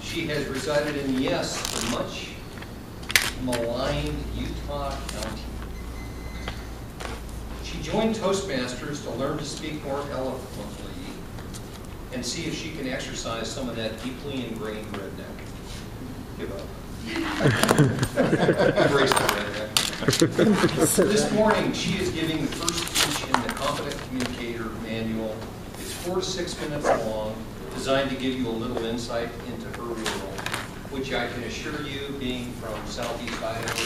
She has resided in, yes, the much maligned Utah County. She joined Toastmasters to learn to speak more eloquently and see if she can exercise some of that deeply ingrained redneck. Give up. Embrace the redneck. This morning, she is giving the first speech in the Competent Communicator Manual. It's 4 to 6 minutes long, designed to give you a little insight into her world, which I can assure you, being from Southeast Idaho,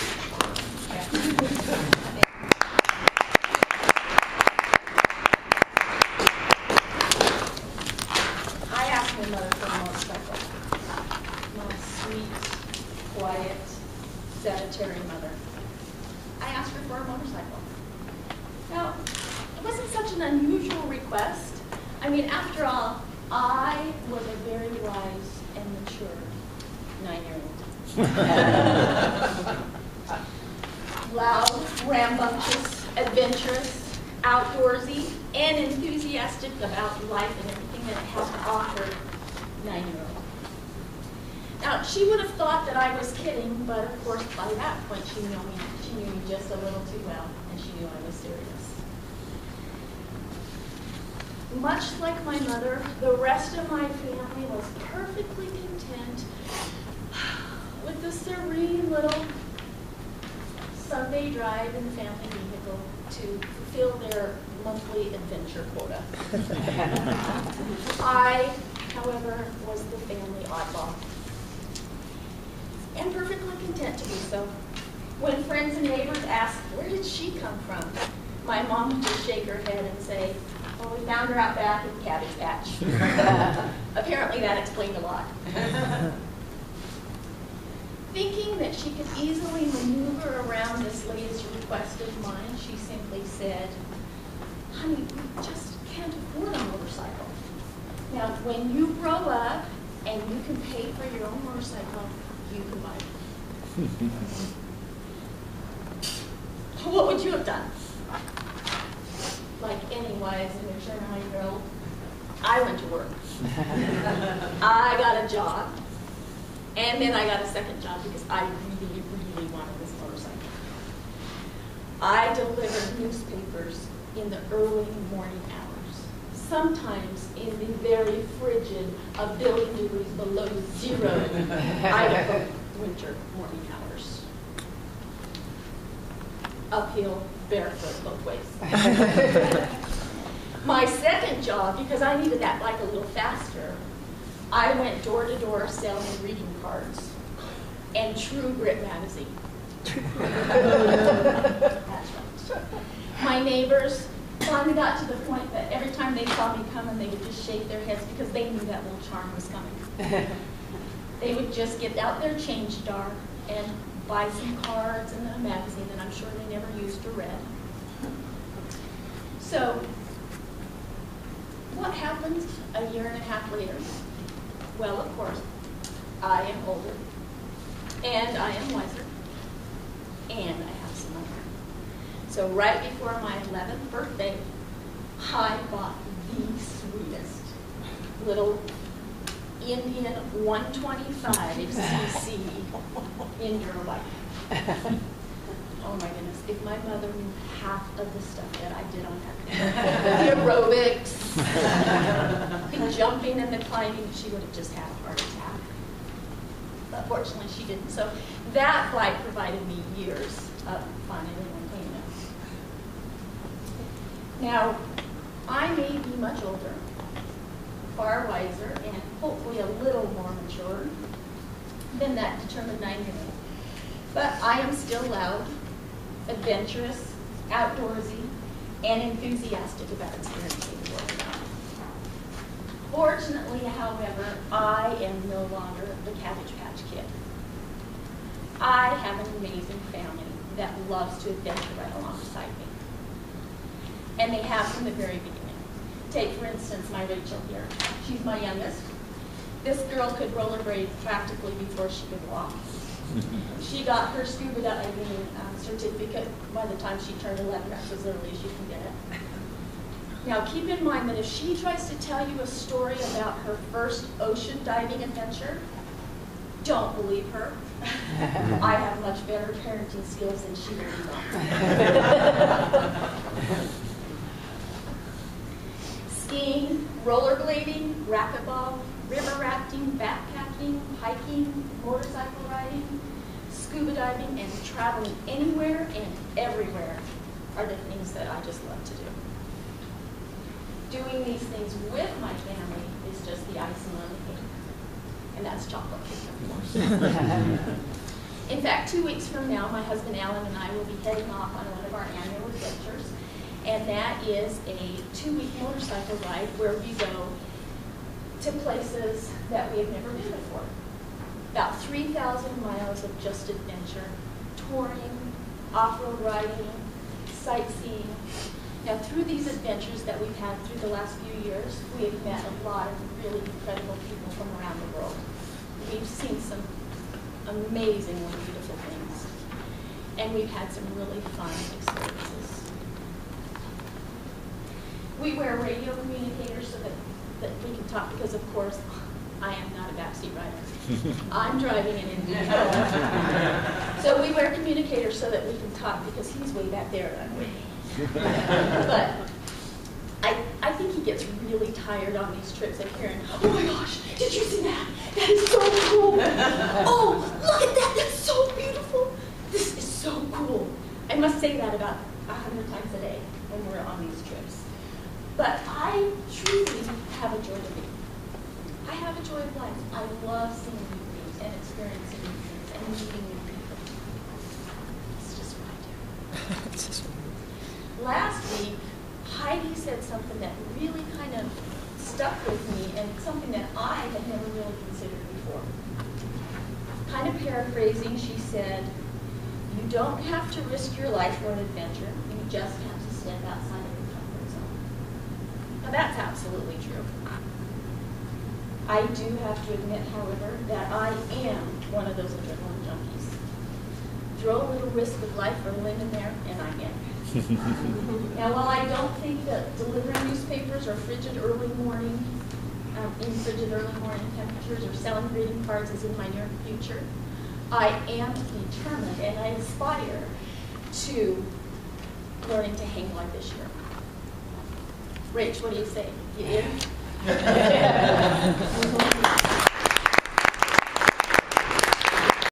I asked my mother for a motorcycle. My sweet, quiet, sedentary mother. I asked her for a motorcycle. Now, it wasn't such an unusual request. I mean, after all, I was a very wise and mature 9-year-old. Loud, rambunctious, adventurous, outdoorsy, and enthusiastic about life and everything that it has to offer 9-year-old. Now, she would have thought that I was kidding, but of course, by that point, she knew me just a little too well, and she knew I was serious. Much like my mother, the rest of my family was perfectly content with the serene little Sunday drive in the family vehicle to fulfill their monthly adventure quota. I, however, was the family oddball, and perfectly content to do so. When friends and neighbors asked, where did she come from? My mom would just shake her head and say, well, we found her out back in the cabbage patch. Apparently that explained a lot. Thinking that she could easily maneuver around this latest request of mine, she simply said, honey, we just can't afford a motorcycle. Now, when you grow up and you can pay for your own motorcycle, you can buy it. What would you have done? Like any wise and mature 9-year-old, I went to work. I got a job. And then I got a second job because I really, really wanted this motorcycle. I delivered newspapers in the early morning hours, sometimes in the very frigid, a billion degrees below zero Idaho winter morning hours. Uphill, barefoot, both ways. My second job, because I needed that bike a little faster, I went door to door selling reading cards and True Grit magazine. That's right. My neighbors finally got to the point that every time they saw me coming, they would just shake their heads because they knew that little charm was coming. They would just get out their change jar and buy some cards and a magazine that I'm sure they never used or read. So, what happened a year and a half later? Well, of course, I am older, and I am wiser, and I have some money. So right before my 11th birthday, I bought the sweetest little Indian 125cc enduro bike. Oh my goodness, if my mother knew half of the stuff that I did on that, the aerobics, the jumping and the climbing, she would have just had a heart attack. But fortunately she didn't. So that bike provided me years of fun and entertainment. Now, I may be much older, far wiser, and hopefully a little more mature than that determined 9-year-old. But I am still loud, adventurous, outdoorsy, and enthusiastic about experiencing the world. Fortunately, however, I am no longer the Cabbage Patch Kid. I have an amazing family that loves to adventure right alongside me. And they have from the very beginning. Take, for instance, my Rachel here. She's my youngest. This girl could rollerblade practically before she could walk. She got her scuba diving certificate by the time she turned 11. That's as early as you can get it. Now, keep in mind that if she tries to tell you a story about her first ocean diving adventure, Don't believe her. I have much better parenting skills than she will know. Skiing, rollerblading, racquetball, river rafting, backpacking, hiking, motorcycle riding, scuba diving, and traveling anywhere and everywhere are the things that I just love to do. Doing these things with my family is just the icing on the cake. And that's chocolate cake, of course. In fact, 2 weeks from now, my husband Alan and I will be heading off on one of our annual adventures. And that is a 2-week motorcycle ride where we go to places that we have never been before. About 3,000 miles of just adventure, touring, off-road riding, sightseeing. Now, through these adventures that we've had through the last few years, we have met a lot of really incredible people from around the world. We've seen some amazingly beautiful things, and we've had some really fun experiences. We wear radio communicators so that we can talk because, of course, I am not a backseat rider. I'm driving an individual. So we wear communicators so that we can talk because he's way back there and I'm way. But I think he gets really tired on these trips of hearing, oh my gosh, did you see that? That is so cool. Oh, look at that, that's so beautiful. This is so cool. I must say that about 100 times a day when we're on these trips. But I truly have a joy to be. I have a joy of life. I love seeing new things and experiencing new things and meeting new people. It's just what I do. Last week, Heidi said something that really kind of stuck with me and something that I had never really considered before. Kind of paraphrasing, she said, you don't have to risk your life for an adventure. You just have to step outside of your comfort zone. Now that's absolutely true. I do have to admit, however, that I am one of those adrenaline junkies. Throw a little risk of life or limb in there, and I'm in. Now, while I don't think that delivering newspapers or in frigid early morning temperatures or selling greeting cards is in my near future, I am determined and I aspire to learning to hang like this year. Rach, what do you say? You in?